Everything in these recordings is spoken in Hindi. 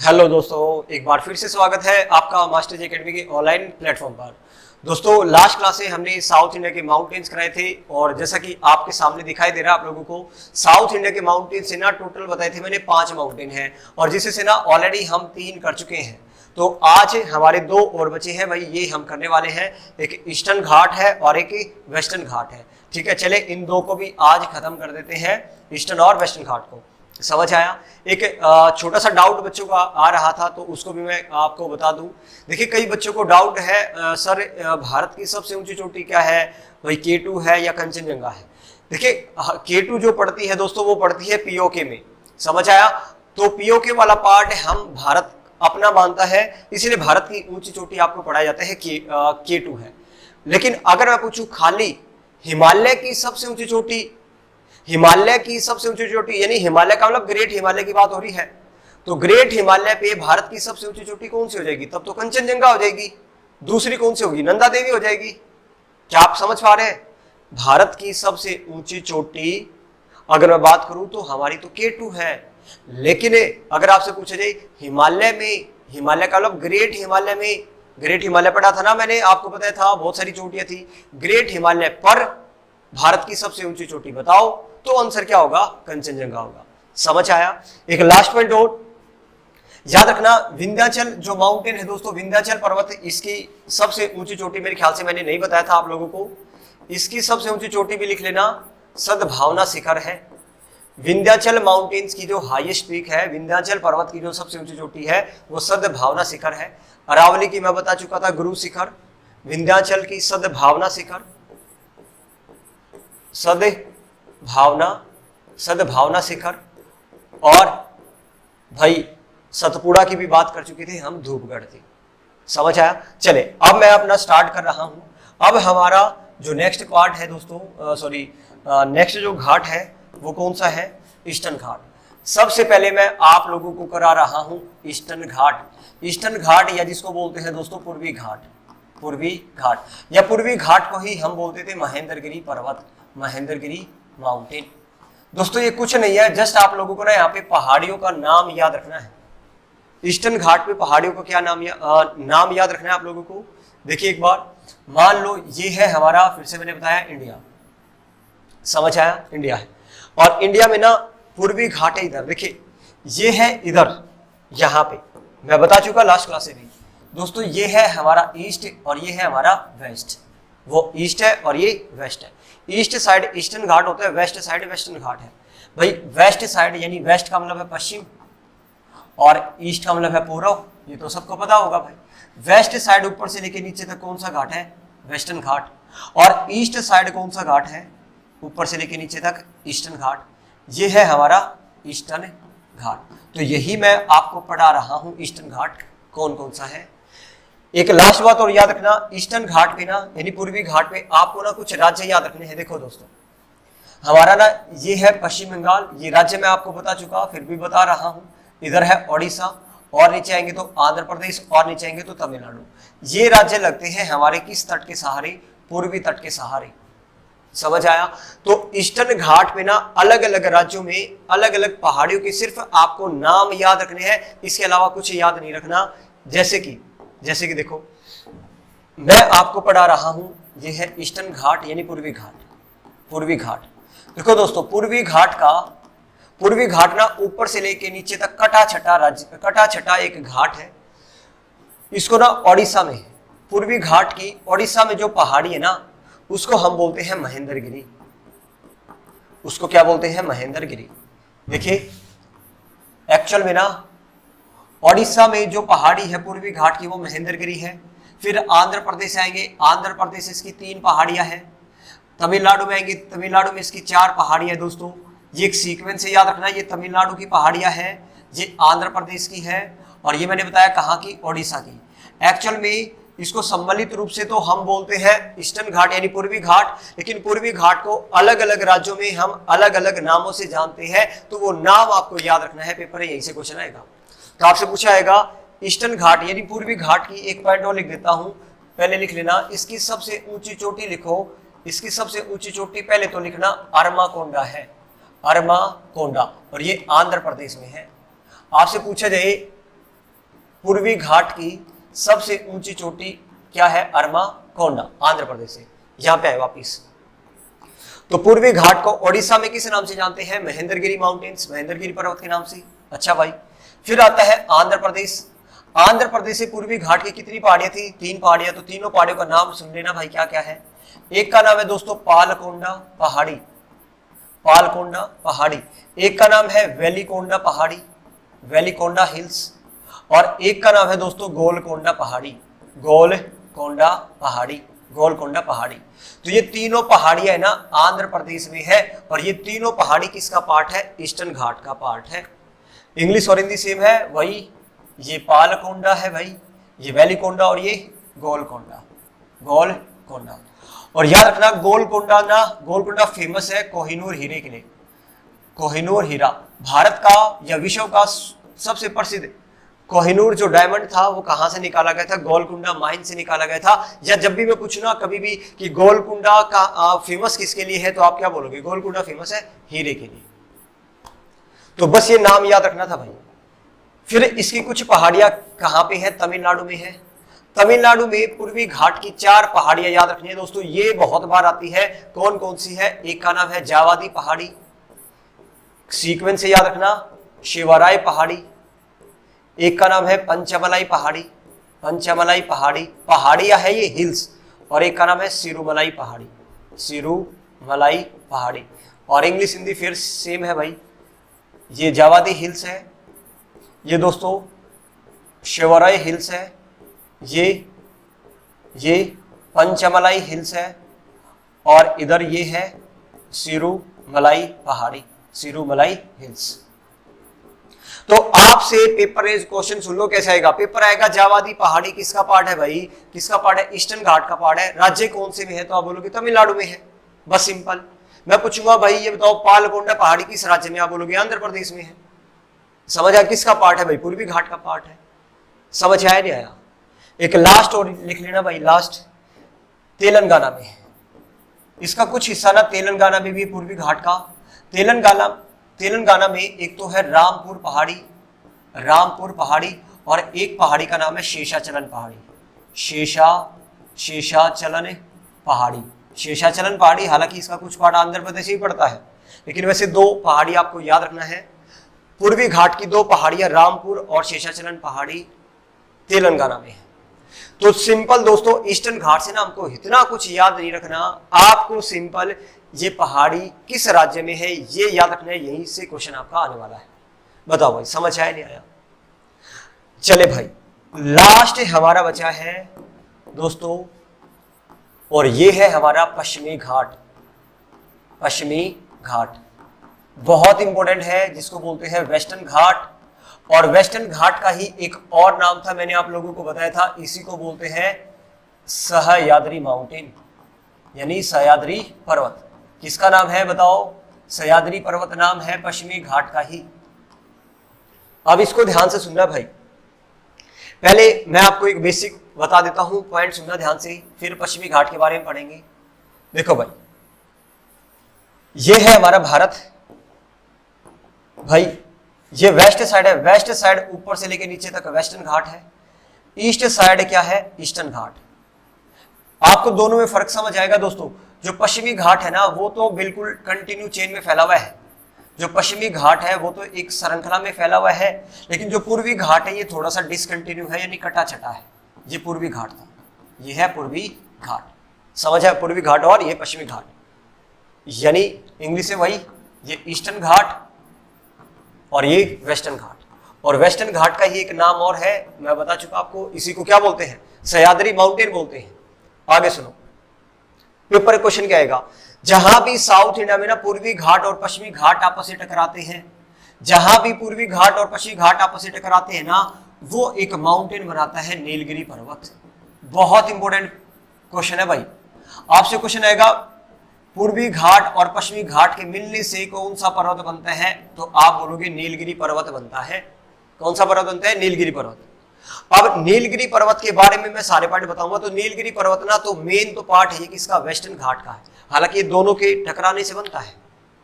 हेलो दोस्तों, एक बार फिर से स्वागत है आपका मास्टर जी अकेडमी के ऑनलाइन प्लेटफॉर्म पर। दोस्तों, लास्ट क्लास में हमने साउथ इंडिया के माउंटेन्स कराए थे और जैसा कि आपके सामने दिखाई दे रहा है आप लोगों को, साउथ इंडिया के माउंटेन्स से ना टोटल बताए थे मैंने 5 माउंटेन हैं और जिससे से ना ऑलरेडी हम 3 कर चुके हैं। तो आज हमारे 2 और बचे हैं भाई, ये हम करने वाले हैं। एक ईस्टर्न घाट है और एक वेस्टर्न घाट है। ठीक है, चले इन 2 को भी आज खत्म कर देते हैं, ईस्टर्न और वेस्टर्न घाट को। समझ आया? एक छोटा सा डाउट बच्चों का आ रहा था तो उसको भी मैं आपको बता दूं। देखिए, कई बच्चों को डाउट है सर भारत की सबसे ऊंची चोटी क्या है, भाई K2 है या कंचनजंगा है। देखिए, K2 जो पड़ती है दोस्तों वो पड़ती है पीओके में। समझ आया? तो पीओके वाला पार्ट हम भारत अपना मानता है, इसीलिए भारत की ऊंची चोटी आपको पढ़ाया जाता है K2 है। लेकिन अगर मैं पूछूं खाली हिमालय की सबसे ऊंची चोटी, हिमालय की सबसे ऊंची चोटी यानी हिमालय का मतलब ग्रेट हिमालय की बात हो रही है, तो ग्रेट हिमालय पे भारत की सबसे ऊंची चोटी कौन सी हो जाएगी? तब तो कंचनजंगा हो जाएगी। दूसरी कौन सी होगी? नंदा देवी हो जाएगी। क्या आप समझ पा रहे हैं? भारत की सबसे ऊंची चोटी अगर मैं बात करूं तो हमारी तो K2 है। लेकिन अगर आपसे पूछा जाए हिमालय में, हिमालय का मतलब ग्रेट हिमालय में, ग्रेट हिमालय पढ़ा था ना मैंने, आपको बताया था बहुत सारी चोटियां थी। ग्रेट हिमालय पर भारत की सबसे ऊंची चोटी बताओ तो आंसर क्या होगा? कंचनजंगा होगा। समझ आया? एक लास्ट पॉइंट और याद रखना, विंध्याचल जो माउंटेन है दोस्तों, विंध्याचल पर्वत, इसकी सबसे ऊंची चोटी मेरे ख्याल से मैंने नहीं बताया था आप लोगों को, इसकी सबसे ऊंची चोटी भी लिख लेना, सद्भावना शिखर है। विंध्याचल माउंटेन्स की जो हाईएस्ट पीक है, विंध्याचल पर्वत की जो सबसे ऊंची चोटी है वो सद्भावना शिखर है। अरावली की मैं बता चुका था गुरु शिखर, विंध्याचल की सद्भावना शिखर, सद्भावना शिखर, और भाई सतपुड़ा की भी बात कर चुके थे हम, धूपगढ़ थी। समझ आया? चले अब मैं अपना स्टार्ट कर रहा हूं। अब हमारा जो नेक्स्ट पार्ट है दोस्तों, नेक्स्ट जो घाट है वो कौन सा है? ईस्टर्न घाट। सबसे पहले मैं आप लोगों को करा रहा हूं ईस्टर्न घाट। ईस्टर्न घाट या जिसको बोलते हैं दोस्तों पूर्वी घाट, पूर्वी घाट, या पूर्वी घाट को ही हम बोलते थे महेंद्रगिरी पर्वत, महेंद्रगिरी माउंटेन। दोस्तों ये कुछ नहीं है, जस्ट आप लोगों को ना यहाँ पे पहाड़ियों का नाम याद रखना है। ईस्टर्न घाट पे पहाड़ियों का क्या नाम याद रखना है आप लोगों को। देखिए एक बार मान लो ये है हमारा, फिर से मैंने बताया इंडिया। समझ आया? इंडिया है और इंडिया में ना पूर्वी घाट है इधर। देखिए ये है इधर, यहाँ पे मैं बता चुका लास्ट क्लास में भी दोस्तों, ये है हमारा ईस्ट और ये है हमारा वेस्ट। वो ईस्ट है और ये वेस्ट है। ईस्ट साइड ईस्टर्न घाट होता है, वेस्ट साइड वेस्टर्न घाट है। भाई वेस्ट साइड यानी वेस्ट का मतलब है पश्चिम और ईस्ट का मतलब है पूर्व, ये तो सबको पता होगा भाई। वेस्ट साइड ऊपर से लेके नीचे तक कौन सा घाट है? वेस्टर्न घाट। और ईस्ट साइड कौन सा घाट है? ऊपर से लेके नीचे तक ईस्टर्न घाट। ये है हमारा ईस्टर्न घाट। तो यही मैं आपको पढ़ा रहा हूं, ईस्टर्न घाट कौन कौन सा है। एक लास्ट बात और याद रखना, ईस्टर्न घाट पे ना यानी पूर्वी घाट पे आपको ना कुछ राज्य याद रखने हैं। देखो दोस्तों, हमारा ना ये है पश्चिम बंगाल, ये राज्य मैं आपको बता चुका, फिर भी बता रहा हूं। इधर है ओडिशा, और नीचे आएंगे तो आंध्र प्रदेश, और नीचे आएंगे तो तमिलनाडु। ये राज्य लगते हैं हमारे किस तट के सहारे? पूर्वी तट के सहारे। समझ आया? तो ईस्टर्न घाट पे ना अलग अलग राज्यों में अलग अलग पहाड़ियों के सिर्फ आपको नाम याद रखने हैं, इसके अलावा कुछ याद नहीं रखना। जैसे कि देखो मैं आपको पढ़ा रहा हूं, ये है ईस्टर्न घाट यानी पूर्वी घाट, पूर्वी घाट। देखो दोस्तों, पूर्वी घाट ना ऊपर से लेके नीचे तक कटा छटा एक घाट है। इसको ना ओडिशा में है। पूर्वी घाट की ओडिशा में जो पहाड़ी है ना उसको हम बोलते हैं महेंद्रगिरी। उसको क्या बोलते हैं? महेंद्रगिरी। देखिए एक्चुअल में ना ओडिशा में जो पहाड़ी है पूर्वी घाट की वो महेंद्रगिरी है। फिर आंध्र प्रदेश आएंगे, आंध्र प्रदेश इसकी 3 पहाड़ियां हैं। तमिलनाडु में आएंगे, तमिलनाडु में इसकी 4 पहाड़ियां। दोस्तों ये एक सीक्वेंस से याद रखना, ये तमिलनाडु की पहाड़ियां हैं, ये आंध्र प्रदेश की है, और ये मैंने बताया कहाँ की? ओडिशा की। एक्चुअल में इसको सम्मिलित रूप से तो हम बोलते हैं ईस्टर्न घाट यानी पूर्वी घाट, लेकिन पूर्वी घाट को अलग अलग राज्यों में हम अलग अलग नामों से जानते हैं, तो वो नाम आपको याद रखना है। पेपर में यहीं से क्वेश्चन आएगा। तो आपसे पूछा जाएगा ईस्टर्न घाट यानी पूर्वी घाट की, एक पॉइंट और लिख देता हूं, पहले लिख लेना, इसकी सबसे ऊंची चोटी लिखो। इसकी सबसे ऊंची चोटी पहले तो लिखना अरमाकोंडा है, अरमाकोंडा, और ये आंध्र प्रदेश में है। आपसे पूछा जाए पूर्वी घाट की सबसे ऊंची चोटी क्या है? अरमाकोंडा, आंध्र प्रदेश से। यहां पे आए वापिस। तो पूर्वी घाट को ओडिशा में किस नाम से जानते हैं? महेंद्रगिरी माउंटेन्स, महेंद्रगिरी पर्वत के नाम से। अच्छा भाई, फिर आता है आंध्र प्रदेश। आंध्र प्रदेश से पूर्वी घाट की कितनी पहाड़ियां थी? 3 पहाड़ियां। तो तीनों पहाड़ियों का नाम सुन लेना भाई, क्या क्या है। एक का नाम है दोस्तों पालकोंडा पहाड़ी, पालकोंडा पहाड़ी। एक का नाम है वेलिकोंडा पहाड़ी, वेलिकोंडा हिल्स। और एक का नाम है दोस्तों गोलकोंडा पहाड़ी, गोलकोंडा पहाड़ी, गोलकोंडा पहाड़ी। तो ये तीनों पहाड़ियां है ना आंध्र प्रदेश में है, और ये तीनों पहाड़ी किसका पार्ट है? ईस्टर्न घाट का पार्ट है। इंग्लिश और हिंदी सेम है वही, ये पालकोंडा है भाई, ये वेलिकोंडा और ये गोलकोंडा, गोलकोंडा। और याद रखना गोलकोंडा ना, गोलकोंडा फेमस है कोहिनूर हीरे के लिए। कोहिनूर हीरा भारत का या विश्व का सबसे प्रसिद्ध कोहिनूर जो डायमंड था वो कहां से निकाला गया था? गोलकुंडा माइन से निकाला गया था। या जब भी मैं पूछूं ना कभी भी कि गोलकुंडा का फेमस किसके लिए है, तो आप क्या बोलोगे? गोलकुंडा फेमस है हीरे के लिए। तो बस ये नाम याद रखना था भाई। फिर इसकी कुछ पहाड़ियां कहां पे है? तमिलनाडु में है। तमिलनाडु में पूर्वी घाट की 4 पहाड़ियां याद रखनी है दोस्तों, ये बहुत बार आती है। कौन कौन सी है? एक का नाम है जावादी पहाड़ी, सीक्वेंस से याद रखना, शिवराय पहाड़ी। एक का नाम है पंचमलाई पहाड़ी, पंचमलाई पहाड़ी, पहाड़ियां है ये हिल्स। और एक का नाम है सिरुमलाई पहाड़ी, सिरुमलाई पहाड़ी। और इंग्लिश हिंदी फिर सेम है भाई, ये जावादी हिल्स है, ये दोस्तों शिवराय हिल्स है, ये पंचमलाई हिल्स है, और इधर ये है सिरुमलाई पहाड़ी, सिरुमलाई हिल्स। तो आपसे पेपर रेज क्वेश्चन सुन लो कैसे आएगा। पेपर आएगा जावादी पहाड़ी किसका पार्ट है भाई? किसका पार्ट है? ईस्टर्न घाट का पार्ट है। राज्य कौन से में है? तो आप बोलोगे तमिलनाडु में है, बस सिंपल। मैं पूछूंगा भाई ये बताओ पालकोंडा पहाड़ी किस राज्य में? आप बोलोगे आंध्र प्रदेश में है। समझ आया किसका पार्ट है भाई? पूर्वी घाट का पार्ट है। समझ आया नहीं आया? एक लास्ट और लिख लेना भाई, लास्ट तेलंगाना में है। इसका कुछ हिस्सा ना तेलंगाना में भी पूर्वी घाट का। तेलंगाना में एक तो है रामपुर पहाड़ी, रामपुर पहाड़ी, और एक पहाड़ी का नाम है शेषाचलन पहाड़ी, शेषाचलन पहाड़ी, शेषाचलन पहाड़ी। हालांकि इसका कुछ पार्ट आंध्र प्रदेश ही पड़ता है, लेकिन वैसे 2 पहाड़ी आपको याद रखना है। पूर्वी घाट की 2 पहाड़ियां रामपुर और शेषाचलन पहाड़ी तेलंगाना में है। तो सिंपल दोस्तों ईस्टर्न घाट से ना हमको इतना कुछ याद नहीं रखना, आपको सिंपल ये पहाड़ी किस राज्य में है ये याद रखना है। यहीं से क्वेश्चन आपका आने वाला है। बताओ भाई समझ आया नहीं आया? चले भाई लास्ट हमारा बचा है दोस्तों, और ये है हमारा पश्चिमी घाट। पश्चिमी घाट बहुत इंपॉर्टेंट है, जिसको बोलते हैं वेस्टर्न घाट। और वेस्टर्न घाट का ही एक और नाम था, मैंने आप लोगों को बताया था, इसी को बोलते हैं सह्याद्री माउंटेन, यानी सह्याद्री पर्वत। किसका नाम है बताओ? सह्याद्री पर्वत नाम है पश्चिमी घाट का ही। अब इसको ध्यान से सुनना भाई। पहले मैं आपको एक बेसिक बता देता हूं, पॉइंट सुनना ध्यान से, फिर पश्चिमी घाट के बारे में पढ़ेंगे। देखो भाई ये है हमारा भारत भाई, ये वेस्ट साइड है, वेस्ट साइड ऊपर से लेकर नीचे तक वेस्टर्न घाट है। ईस्ट साइड क्या है? ईस्टर्न घाट। आपको दोनों में फर्क समझ आएगा दोस्तों। जो पश्चिमी घाट है ना वो तो बिल्कुल कंटिन्यू चेन में फैला हुआ है, जो पश्चिमी घाट है वो तो एक श्रृंखला में फैला हुआ है। लेकिन जो पूर्वी घाट है ये थोड़ा सा डिसकंटिन्यू है, यानी कटा छटा है। ये पूर्वी घाट था, ये है पूर्वी घाट। समझ है? पूर्वी घाट और ये पश्चिमी घाट, यानी इंग्लिश में वही, ये ईस्टर्न घाट और ये वेस्टर्न घाट। और वेस्टर्न घाट का ही एक नाम और है, मैं बता चुका आपको, इसी को क्या बोलते हैं? सह्याद्री माउंटेन बोलते हैं। आगे सुनो, पेपर क्वेश्चन क्या आएगा? जहां भी साउथ इंडिया में ना पूर्वी घाट और पश्चिमी घाट आपस से टकराते हैं, जहां भी पूर्वी घाट और पश्चिमी घाट आपस से टकराते हैं ना, वो एक माउंटेन बनाता है नीलगिरी पर्वत। बहुत इंपॉर्टेंट क्वेश्चन है भाई। आपसे क्वेश्चन आएगा पूर्वी घाट और पश्चिमी घाट के मिलने से कौन सा पर्वत बनता है? तो आप बोलोगे नीलगिरी पर्वत बनता है। कौन सा पर्वत बनता है? नीलगिरी पर्वत। अब नीलगिरी पर्वत के बारे में मैं सारे पार्ट बताऊंगा। तो नीलगिरी पर्वत ना तो मेन तो पार्ट है किसका? वेस्टर्न घाट का है। हालांकि ये दोनों के टकराने से बनता है।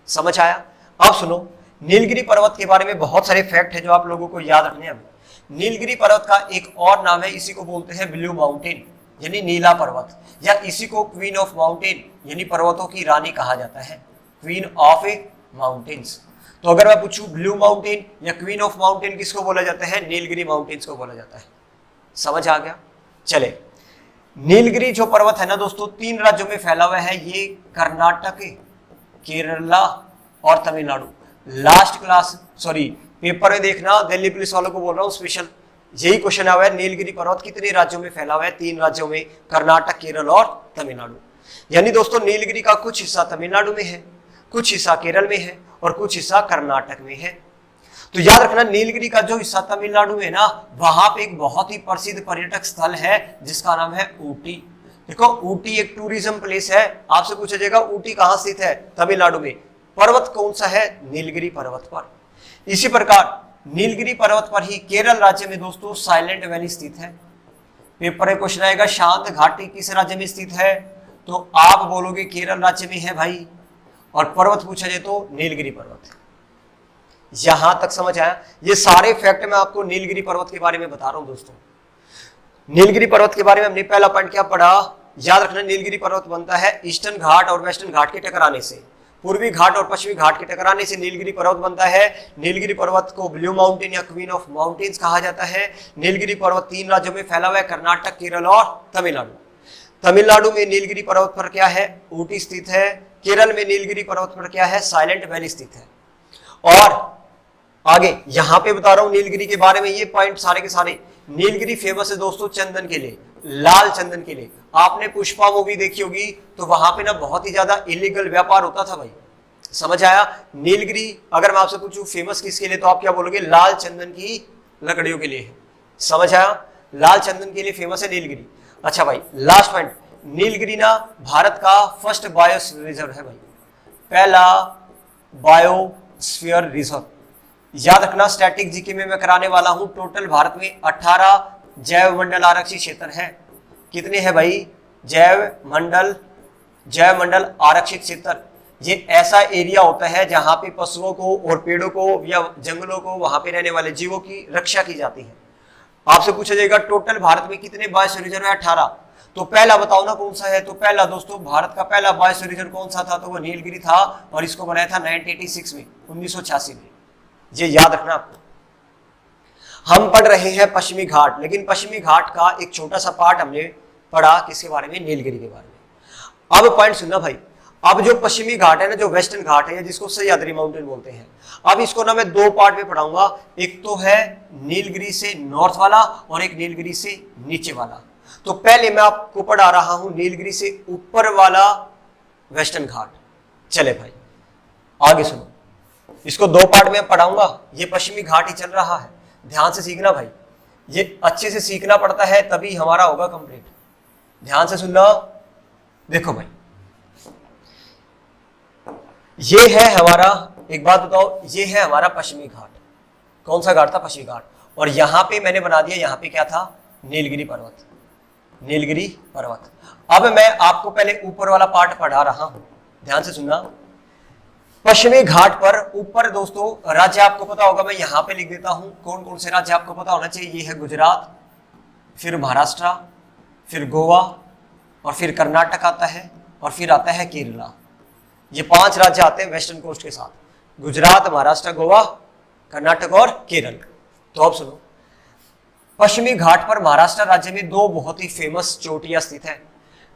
समझ आया? अब सुनो, नीलगिरी पर्वत के बारे में बहुत सारे फैक्ट है जो आप लोगों को याद रखने हैं। नीलगिरी पर्वत का एक और नाम है, इसी को बोलते हैं ब्लू माउंटेन यानी नीला पर्वत, या इसी को क्वीन ऑफ माउंटेन यानी पर्वतों की रानी कहा जाता है, क्वीन ऑफ माउंटेन्स। तो अगर मैं पूछूं ब्लू माउंटेन या क्वीन ऑफ माउंटेन किसको बोला जाता है, नीलगिरी माउंटेन्स को बोला जाता है। समझ आ गया? चले, नीलगिरी जो पर्वत है ना दोस्तों 3 राज्यों में फैला हुआ है, ये कर्नाटक, केरला और Tamil Nadu. Last class sorry paper में देखना, दिल्ली पुलिस वालों को बोल रहा हूँ स्पेशल, यही क्वेश्चन आया है, नीलगिरी पर्वत कितने राज्यों में फैला हुआ है, 3 राज्यों में, कर्नाटक, केरल और तमिलनाडु। यानी दोस्तों नीलगिरी का कुछ हिस्सा तमिलनाडु में है, कुछ हिस्सा केरल में है और कुछ हिस्सा कर्नाटक में है। तो याद रखना नीलगिरी का जो हिस्सा तमिलनाडु में ना, वहां पे एक बहुत ही प्रसिद्ध पर्यटक स्थल है जिसका नाम है ऊटी। देखो ऊटी एक टूरिज्म प्लेस है, आपसे पूछा जाएगा ऊटी कहां स्थित है, तमिलनाडु में। पर्वत कौन सा है, नीलगिरी पर्वत पर। इसी प्रकार नीलगिरी पर्वत पर ही केरल राज्य में दोस्तों साइलेंट वैली स्थित है। पेपर में क्वेश्चन आएगा शांत घाटी किस राज्य में स्थित है, तो आप बोलोगे केरल राज्य में है भाई, और पर्वत पूछा जाए तो नीलगिरी पर्वत। यहां तक समझ आया? ये सारे फैक्ट मैं आपको नीलगिरी पर्वत के बारे में बता रहा हूं दोस्तों। नीलगिरी पर्वत के बारे में हमने पहला पॉइंट क्या पढ़ा, याद रखना नीलगिरी पर्वत बनता है ईस्टर्न घाट और वेस्टर्न घाट के टकराने से, पूर्वी घाट और पश्चिमी घाट के टकराने से नीलगिरी पर्वत बनता है। नीलगिरी पर्वत को ब्लू माउंटेन या क्वीन ऑफ माउंटेन्स कहा जाता है। नीलगिरी पर्वत 3 राज्यों में फैला हुआ है, कर्नाटक, केरल और तमिलनाडु। तमिलनाडु में नीलगिरी पर्वत पर क्या है, ऊटी स्थित है। केरल में नीलगिरी पर्वत पर क्या है, साइलेंट वैली स्थित है। और आगे यहां पे बता रहा हूं नीलगिरी के बारे में, ये पॉइंट सारे के सारे। नीलगिरी फेमस है दोस्तों चंदन के लिए, लाल चंदन के लिए। आपने पुष्पा मूवी देखी होगी, तो वहां पे ना बहुत ही ज्यादा इलीगल व्यापार होता था भाई। समझ आया? नीलगिरी अगर मैं आपसे पूछूं फेमस किसके लिए, तो आप क्या बोलोगे, लाल चंदन की लकड़ियों के लिए है। समझ आया? लाल चंदन के लिए फेमस है नीलगिरी। अच्छा भाई लास्ट पॉइंट, नीलगिरी ना भारत का फर्स्ट बायोस्फीयर रिजर्व है भाई, पहला बायोस्फीयर रिजर्व। याद रखना स्टैटिक जीके में मैं कराने वाला हूं। टोटल भारत में 18 जैव मंडल आरक्षित क्षेत्र है। कितने हैं भाई, जैव मंडल आरक्षित क्षेत्र। ये ऐसा एरिया होता है जहां पे पशुओं को और पेड़ों को या जंगलों को, वहां पे रहने वाले जीवों की रक्षा की जाती है। आपसे पूछा जाएगा टोटल भारत में कितने बायोस्फीयर रिजर्व है, 18। तो पहला बताओ ना कौन सा है, तो पहला दोस्तों भारत का पहला बायोस्फीयर रिजर्व कौन सा था, तो वो नीलगिरी था, और इसको बनाया था 1986 में, 1986 में। ये याद रखना आपको। हम पढ़ रहे हैं पश्चिमी घाट, लेकिन पश्चिमी घाट का एक छोटा सा पार्ट हमने पढ़ा किसके बारे में, नीलगिरी के बारे में। अब पॉइंट सुनना भाई, अब जो पश्चिमी घाट है ना, जो वेस्टर्न घाट है जिसको सह्याद्री माउंटेन बोलते हैं, अब इसको ना मैं 2 पार्ट में पढ़ाऊंगा। एक तो है नीलगिरी से नॉर्थ वाला और एक नीलगिरी से नीचे वाला। तो पहले मैं आपको पढ़ा रहा हूं नीलगिरी से ऊपर वाला वेस्टर्न घाट। चले भाई आगे सुनो, इसको 2 पार्ट में पढ़ाऊंगा। ये पश्चिमी घाट ही चल रहा है, ध्यान से सीखना भाई, ये अच्छे से सीखना पड़ता है तभी हमारा होगा कंप्लीट। ध्यान से सुनना। देखो भाई ये है हमारा, एक बात बताओ, ये है हमारा पश्चिमी घाट। कौन सा घाट था, पश्चिमी घाट। और यहां पे मैंने बना दिया, यहां पे क्या था, नीलगिरी पर्वत, नीलगिरी पर्वत। अब मैं आपको पहले ऊपर वाला पार्ट पढ़ा रहा हूं, ध्यान से सुनना। पश्चिमी घाट पर ऊपर दोस्तों राज्य आपको पता होगा, मैं यहां पे लिख देता हूं कौन कौन से राज्य आपको पता होना चाहिए। ये है गुजरात, फिर महाराष्ट्र, फिर गोवा, और फिर कर्नाटक आता है, और फिर आता है केरला। ये 5 राज्य आते हैं वेस्टर्न कोस्ट के साथ, गुजरात, महाराष्ट्र, गोवा, कर्नाटक और केरल। तो अब सुनो, पश्चिमी घाट पर महाराष्ट्र राज्य में 2 बहुत ही फेमस चोटियां स्थित है।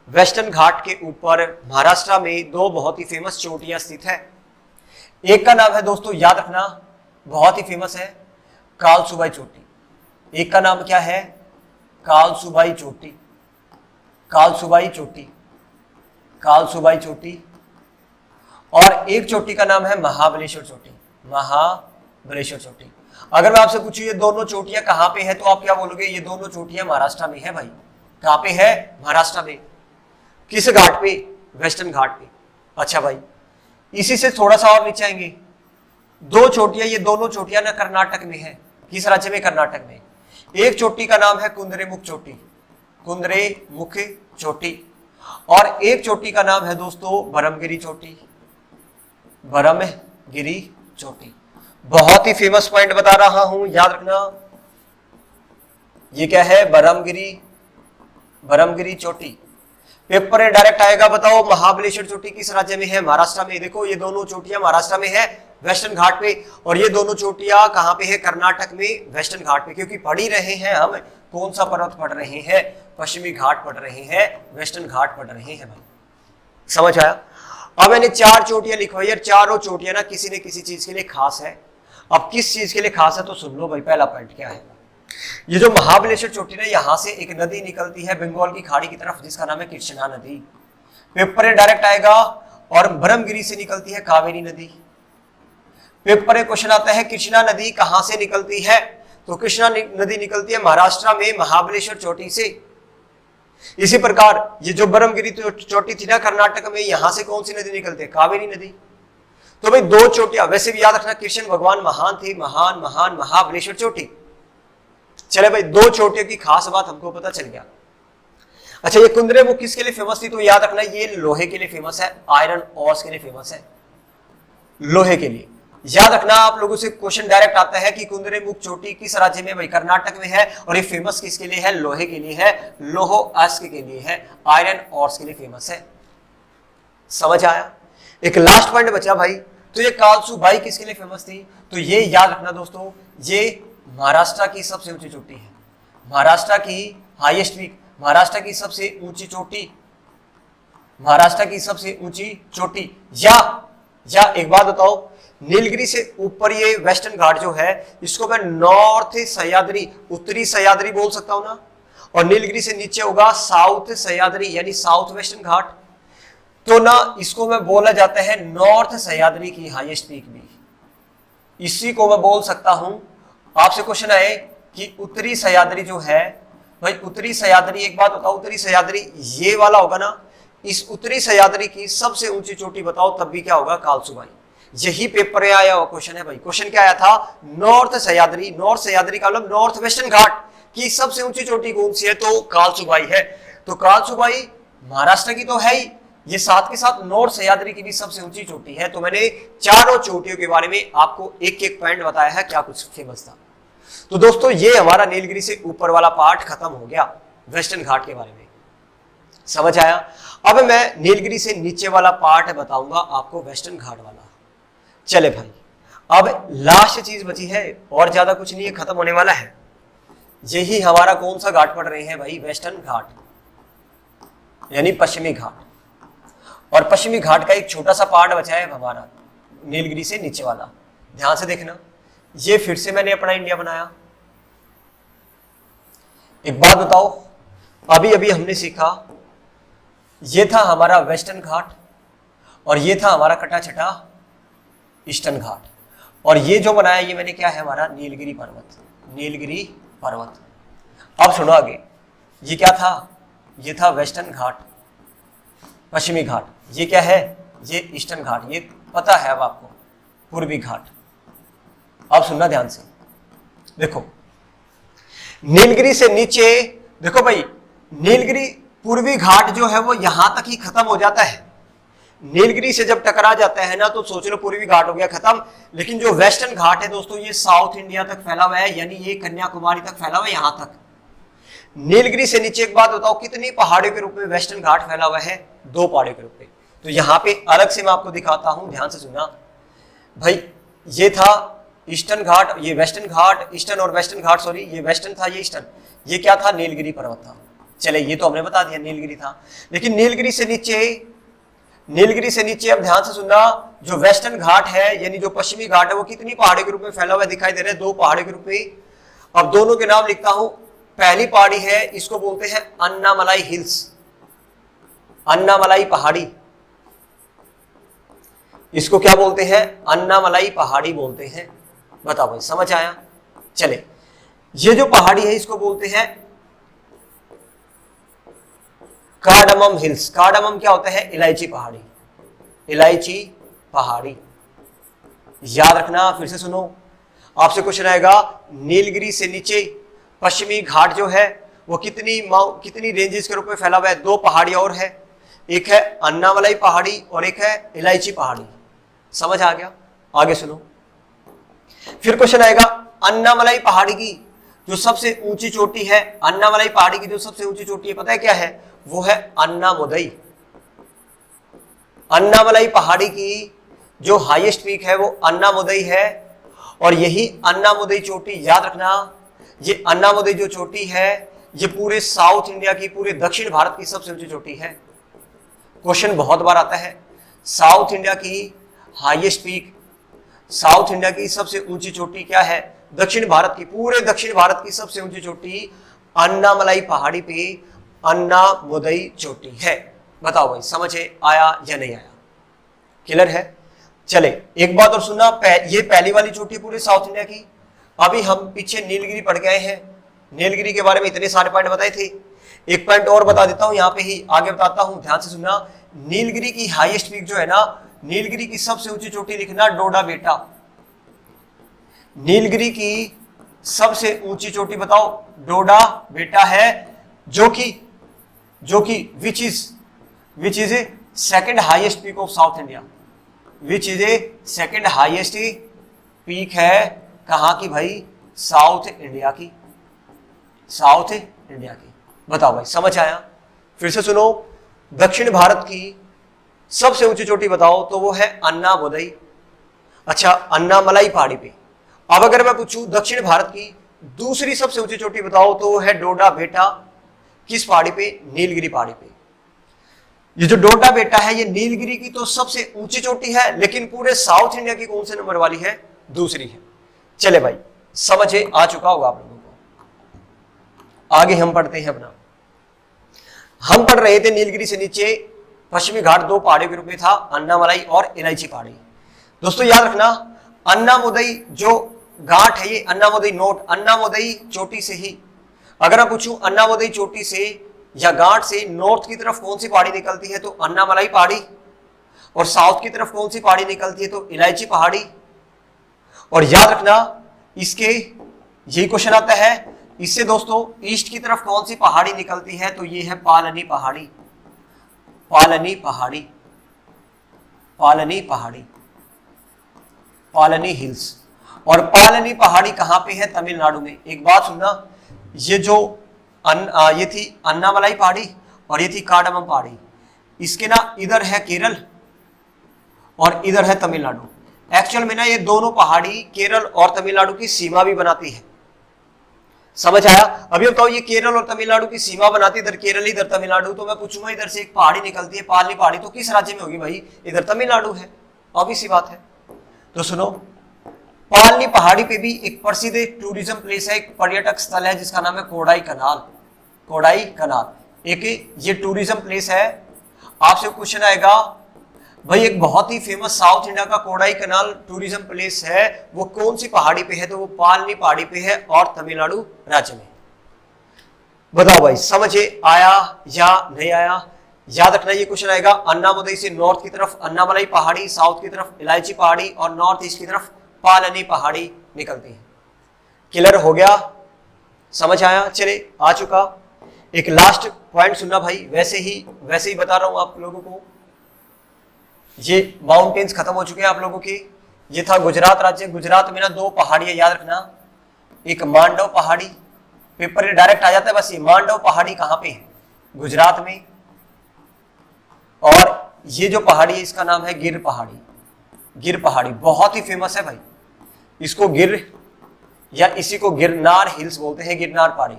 वेस्टर्न घाट के ऊपर महाराष्ट्र में 2 बहुत ही फेमस चोटियां स्थित है। एक का नाम है दोस्तों, याद रखना, बहुत ही फेमस है, कालसुबाई चोटी। एक का नाम क्या है, कालसुबाई चोटी, कालसुबाई चोटी, कालसुबाई चोटी। और एक चोटी का नाम है महाबलेश्वर चोटी, महाबलेश्वर चोटी। अगर मैं आपसे पूछूं ये दोनों चोटियां कहां पे है, तो आप क्या बोलोगे, ये दोनों चोटियां महाराष्ट्र में है भाई। कहां पे है, महाराष्ट्र में। किस घाट पे, वेस्टर्न घाट पे। अच्छा भाई इसी से थोड़ा सा और नीचे आएंगे, 2 चोटियां, ये दोनों चोटियां ना कर्नाटक में है। किस राज्य में, कर्नाटक में। एक चोटी का नाम है कुंद्रेमुख चोटी, कुंद्रेमुख चोटी। और एक चोटी का नाम है दोस्तों बरमगिरी चोटी, बरमगिरी चोटी। बहुत ही फेमस पॉइंट बता रहा हूं, याद रखना। ये क्या है, बरमगिरी चोटी। पेपर में डायरेक्ट आएगा, बताओ महाबलेश्वर चोटी किस राज्य में है, महाराष्ट्र में। देखो ये दोनों चोटियां महाराष्ट्र में है वेस्टर्न घाट पे, और ये दोनों चोटियां कहां पे है, कर्नाटक में वेस्टर्न घाट पे। क्योंकि पढ़ ही रहे हैं हम, कौन सा पर्वत पढ़ रहे हैं, पश्चिमी घाट पढ़ रहे हैं, वेस्टर्न घाट पढ़ रहे हैं भाई। समझ आया। अब मैंने 4 चोटियां लिखवाई, यार चारों चोटियां ना किसी न किसी चीज के लिए खास है। अब किस चीज के लिए खास है तो सुन लो भाई। पहला पॉइंट क्या है, ये जो महाबलेश्वर चोटी है, यहां से एक नदी निकलती है बंगाल की खाड़ी की तरफ, जिसका नाम है कृष्णा नदी। पेपर में डायरेक्ट आएगा। और ब्रह्मगिरी से निकलती है कावेरी नदी। पेपर में क्वेश्चन आता है कृष्णा नदी कहां से निकलती है, तो कृष्णा नदी निकलती है महाराष्ट्र में महाबलेश्वर चोटी से। इसी प्रकार ये जो ब्रह्मगिरी चोटी थी ना कर्नाटक में, यहां से कौन सी नदी निकलती है, कावेरी नदी। तो भाई 2 चोटियां, वैसे भी याद रखना कृष्ण भगवान महान थे, महान महाबलेश्वर चोटी। चले भाई 2 चोटियों की खास बात हमको पता चल गया। अच्छा ये कुंद्रेमुख किसके लिए फेमस थी, तो याद रखना ये लोहे के लिए फेमस है, आयरन ऑर्स के लिए फेमस है, लोहे के लिए। याद रखना आप लोगों से क्वेश्चन डायरेक्ट आता है कि कुंद्रेमुख चोटी किस राज्य में, भाई कर्नाटक में है, और ये फेमस किसके लिए है, लोहे के लिए है, लोहो अस्क के लिए है, आयरन ऑर्स के लिए फेमस है। समझ आया। एक लास्ट पॉइंट बचा भाई, तो ये कालसू बाई किसके लिए फेमस थी, तो ये याद रखना दोस्तों, ये महाराष्ट्र की सबसे ऊंची चोटी है, महाराष्ट्र की हाईएस्ट पीक, महाराष्ट्र की सबसे ऊंची चोटी, महाराष्ट्र की सबसे ऊंची चोटी। या एक बात बताओ, नीलगिरी से ऊपर ये वेस्टर्न घाट जो है, इसको मैं नॉर्थ सह्याद्री, उत्तरी सह्याद्री बोल सकता हूं ना, और नीलगिरी से नीचे होगा साउथ सह्याद्री यानी साउथ वेस्टर्न घाट। तो ना इसको मैं बोला जाता है नॉर्थ सह्याद्री की हाईएस्ट पीक भी, इसी को मैं बोल सकता हूं। आपसे क्वेश्चन आए कि उत्तरी सह्याद्री जो है, भाई उत्तरी सह्याद्री, एक बात बताओ, उत्तरी सह्याद्री ये वाला होगा ना, इस उत्तरी सह्याद्री की सबसे ऊंची चोटी बताओ, तब भी क्या होगा, कालसूबाई। यही पेपर में आया हुआ क्वेश्चन है भाई। क्वेश्चन क्या आया था, नॉर्थ सह्याद्री, नॉर्थ सह्याद्री का मतलब नॉर्थ वेस्टर्न घाट की सबसे ऊंची चोटी कौन सी है, तो कालसूबाई है। तो कालसूबाई महाराष्ट्र की तो है ही, ये साथ के साथ नॉर्थ सह्याद्री की भी सबसे ऊंची चोटी है। तो मैंने चारों चोटियों के बारे में आपको एक एक पॉइंट बताया है, क्या कुछ फेमस था। तो दोस्तों ये हमारा नीलगिरी से ऊपर वाला पार्ट खत्म हो गया वेस्टर्न घाट के बारे में। समझ आया। अब मैं नीलगिरी से नीचे वाला पार्ट बताऊंगा आपको, वेस्टर्न घाट वाला। चले भाई, अब लास्ट चीज बची है, और ज्यादा कुछ नहीं है, खत्म होने वाला है। यही हमारा कौन सा घाट पड़ रहे हैं भाई, वेस्टर्न घाट यानी पश्चिमी घाट। और पश्चिमी घाट का एक छोटा सा पार्ट बचा है हमारा नीलगिरी से नीचे वाला। ध्यान से देखना, ये फिर से मैंने अपना इंडिया बनाया। एक बात बताओ, अभी अभी हमने सीखा, ये था हमारा वेस्टर्न घाट, और ये था हमारा कटा छटा ईस्टर्न घाट, और ये जो बनाया ये मैंने क्या है, हमारा नीलगिरी पर्वत, नीलगिरी पर्वत। अब सुनो आगे, ये क्या था, ये था वेस्टर्न घाट, पश्चिमी घाट। ये क्या है, ये ईस्टर्न घाट, ये पता है अब आपको, पूर्वी घाट। अब सुनना ध्यान से, देखो नीलगिरी से नीचे, देखो भाई नीलगिरी पूर्वी घाट जो है वो यहां तक ही खत्म हो जाता है। नीलगिरी से जब टकरा जाता है ना, तो सोच लो पूर्वी घाट हो गया खत्म। लेकिन जो वेस्टर्न घाट है दोस्तों, ये साउथ इंडिया तक फैला हुआ है, यानी ये कन्याकुमारी तक फैला हुआ है, यहां तक। नीलगिरी से नीचे एक बात बताओ, कितनी पहाड़ियों के रूप में वेस्टर्न घाट फैला हुआ है, 2 पहाड़ियों के रूप में। तो यहाँ पे अलग से मैं आपको दिखाता हूं, ध्यान से सुनना भाई। ये था ईस्टर्न घाट, ये वेस्टर्न घाट, ईस्टर्न और वेस्टर्न घाट, सॉरी ये वेस्टर्न था, ये ईस्टर्न। ये क्या था, नीलगिरी पर्वत था। चले ये तो हमने बता दिया नीलगिरी था। लेकिन नीलगिरी से नीचे अब ध्यान से सुनना, जो वेस्टर्न घाट है यानी जो पश्चिमी घाट है, वो कितनी पहाड़ी के रूप में फैला हुआ दिखाई दे रहा है, 2 पहाड़ी के रूप में। अब दोनों के नाम लिखता हूं। पहली पहाड़ी है, इसको बोलते हैं अन्नामलाई हिल्स, अन्नामलाई पहाड़ी। इसको क्या बोलते हैं, अन्नामलाई पहाड़ी बोलते हैं। बताओ भाई, समझ आया। चले, ये जो पहाड़ी है इसको बोलते हैं कार्डमम हिल्स। कार्डमम क्या होता है, इलायची पहाड़ी, इलायची पहाड़ी। याद रखना, फिर से सुनो, आपसे क्वेश्चन आएगा, नीलगिरी से नीचे पश्चिमी घाट जो है वो कितनी रेंजेस के रूप में फैला हुआ है, 2 पहाड़ी और है, एक है अन्नामलाई पहाड़ी और एक है इलायची पहाड़ी। समझ आ गया। आगे सुनो, फिर क्वेश्चन आएगा अन्नामलाई पहाड़ी की जो सबसे ऊंची चोटी है अन्नामलाई पहाड़ी की, जो सबसे ऊंची चोटी है पता है क्या है? वो है अन्नामुदई। अन्नामलाई पहाड़ी की जो हाईएस्ट पीक है वो अन्नामुदई है। और यही अन्नामुदई चोटी याद रखना, ये अन्नामुदई जो चोटी है ये पूरे साउथ इंडिया की, पूरे दक्षिण भारत की सबसे ऊंची चोटी है। क्वेश्चन बहुत बार आता है, साउथ इंडिया की हाईएस्ट पीक, साउथ इंडिया की सबसे ऊंची चोटी क्या है? दक्षिण भारत की, पूरे दक्षिण भारत की सबसे ऊंची चोटी अन्नामलाई पहाड़ी पे अन्नामुदई चोटी है। बताओ भाई समझ आया या नहीं आया? क्लियर है? चले एक बात और सुनना, ये पहली वाली चोटी पूरे साउथ इंडिया की। अभी हम पीछे नीलगिरी पढ़ गए हैं, नीलगिरी के बारे में इतने सारे पॉइंट बताए थे। एक पॉइंट और बता देता हूं, यहां पे ही आगे बताता हूं, ध्यान से सुनना। नीलगिरी की हाईएस्ट पीक जो है ना, नीलगिरी की सबसे ऊंची चोटी लिखना डोडा बेटा। नीलगिरी की सबसे ऊंची चोटी बताओ, डोडा बेटा है, जो कि which is a second highest peak of south India, which is a second highest peak है कहां की भाई? साउथ इंडिया की, साउथ इंडिया की। बताओ भाई समझ आया? फिर से सुनो, दक्षिण भारत की सबसे ऊंची चोटी बताओ तो वो है अन्नामुदई। अच्छा, अन्नामलाई पहाड़ी पे। अब अगर मैं पूछूं दक्षिण भारत की दूसरी सबसे ऊंची चोटी बताओ तो वो है डोडा बेटा। किस पहाड़ी पे? नीलगिरी पहाड़ी पे। ये जो डोडा बेटा है ये नीलगिरी की तो सबसे ऊंची चोटी है, लेकिन पूरे साउथ इंडिया की कौन से नंबर वाली है? दूसरी है। चले भाई समझ आ चुका होगा आप लोगों को। आगे हम पढ़ते हैं अपना। हम पढ़ रहे थे नीलगिरी से नीचे पश्चिमी घाट दो पहाड़ियों के रूप में था, अन्नामलाई और इलायची पहाड़ी। दोस्तों याद रखना, अन्नामुदई जो घाट है ये अन्नामुदई नोट, अन्नामुदई चोटी से ही अगर मैं पूछूं अन्नामुदई चोटी से या घाट से नॉर्थ की तरफ कौन सी पहाड़ी निकलती है तो अन्नामलाई पहाड़ी, और साउथ की तरफ कौन सी पहाड़ी निकलती है तो इलायची पहाड़ी। और याद रखना इसके यही क्वेश्चन आता है, इससे दोस्तों ईस्ट की तरफ कौन सी पहाड़ी निकलती है तो ये है पालनी पहाड़ी, पालनी पहाड़ी, पालनी पहाड़ी, पालनी हिल्स। और पालनी पहाड़ी कहां पे है? तमिलनाडु में। एक बात सुनना, ये जो ये थी अन्नामलाई पहाड़ी और ये थी कार्डमम पहाड़ी, इसके ना इधर है केरल और इधर है तमिलनाडु। एक्चुअल में ना ये दोनों पहाड़ी केरल और तमिलनाडु की सीमा भी बनाती है। समझ आया? अभी बताओ, ये केरल और तमिलनाडु की सीमा बनाती है, इधर केरल इधर तमिलनाडु। तो मैं पूछूंगा इधर से एक पहाड़ी निकलती है पालनी पहाड़ी, तो किस राज्य में होगी भाई? इधर तमिलनाडु है, ऑब्वियस सी बात है। तो सुनो, पालनी पहाड़ी पे भी एक प्रसिद्ध टूरिज्म प्लेस है, एक पर्यटक स्थल है जिसका नाम है कोडाई कनाल। कोडाई कनाल एक ये टूरिज्म प्लेस है। आपसे क्वेश्चन आएगा भाई, एक बहुत ही फेमस साउथ इंडिया का कोडाई कनाल टूरिज्म प्लेस है, वो कौन सी पहाड़ी पे है तो वो पालनी पहाड़ी पे है और तमिलनाडु राज्य में। बताओ भाई समझ आया या नहीं आया? याद रखना ये क्वेश्चन आएगा, अन्नामुदई से नॉर्थ की तरफ अन्नामलाई पहाड़ी, साउथ की तरफ इलायची पहाड़ी और नॉर्थ ईस्ट की तरफ पालनी पहाड़ी निकलती है। क्लियर हो गया? समझ आया? चले आ चुका। एक लास्ट पॉइंट सुनना भाई, वैसे ही बता रहा हूं आप लोगों को। ये माउंटेन्स खत्म हो चुके हैं आप लोगों के। ये था गुजरात राज्य। गुजरात में ना दो पहाड़ियां याद रखना, एक मांडव पहाड़ी, पेपर में डायरेक्ट आ जाता है बस। ये मांडव पहाड़ी कहां पे है? गुजरात में। और ये जो पहाड़ी है इसका नाम है गिर पहाड़ी। गिर पहाड़ी बहुत ही फेमस है भाई, इसको गिर या इसी को गिरनार हिल्स बोलते हैं, गिरनार पहाड़ी।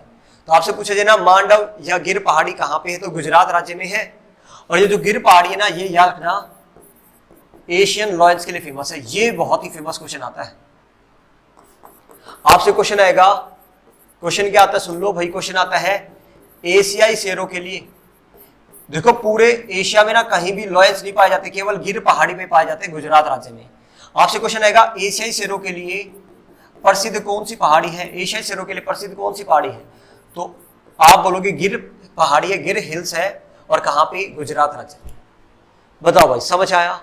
तो आपसे पूछा जाए ना मांडव या गिर पहाड़ी कहां पे है तो गुजरात राज्य में है। और ये जो गिर पहाड़ी है ना, ये याद रखना एशियन लॉयंस के लिए फेमस है। ये बहुत ही फेमस क्वेश्चन आता है। आपसे क्वेश्चन आएगा, क्वेश्चन क्या आता है सुन लो भाई। क्वेश्चन आता है एशियाई शेरों के लिए। देखो पूरे एशिया में ना कहीं भी लॉयंस नहीं पाए जाते, केवल गिर पहाड़ी में पाए जाते हैं गुजरात राज्य में। आपसे क्वेश्चन आएगा एशियाई शेरों के लिए प्रसिद्ध कौन सी पहाड़ी है? एशियाई शेरों के लिए प्रसिद्ध कौन सी पहाड़ी है? तो आप बोलोगे गिर पहाड़ी है, गिर हिल्स है, और कहां पे? गुजरात राज्य में। बताओ भाई समझ आया?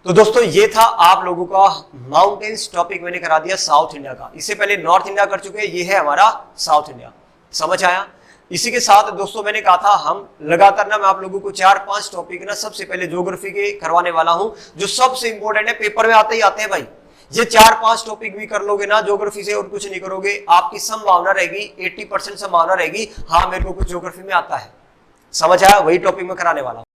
तो दोस्तों ये था आप लोगों का माउंटेन्स टॉपिक, मैंने करा दिया साउथ इंडिया का। इससे पहले नॉर्थ इंडिया कर चुके हैं, ये है हमारा साउथ इंडिया। समझ आया? इसी के साथ दोस्तों मैंने कहा था हम लगातार ना मैं आप लोगों को 4-5 टॉपिक ना सबसे पहले ज्योग्राफी के करवाने वाला हूं, जो सबसे इंपॉर्टेंट है, पेपर में आते ही आते हैं भाई। ये 4-5 टॉपिक भी कर लोगे ना ज्योग्राफी से और कुछ नहीं करोगे, आपकी संभावना रहेगी 80% संभावना रहेगी हाँ मेरे को कुछ ज्योग्राफी में आता है। समझ आया? वही टॉपिक में कराने वाला हूं।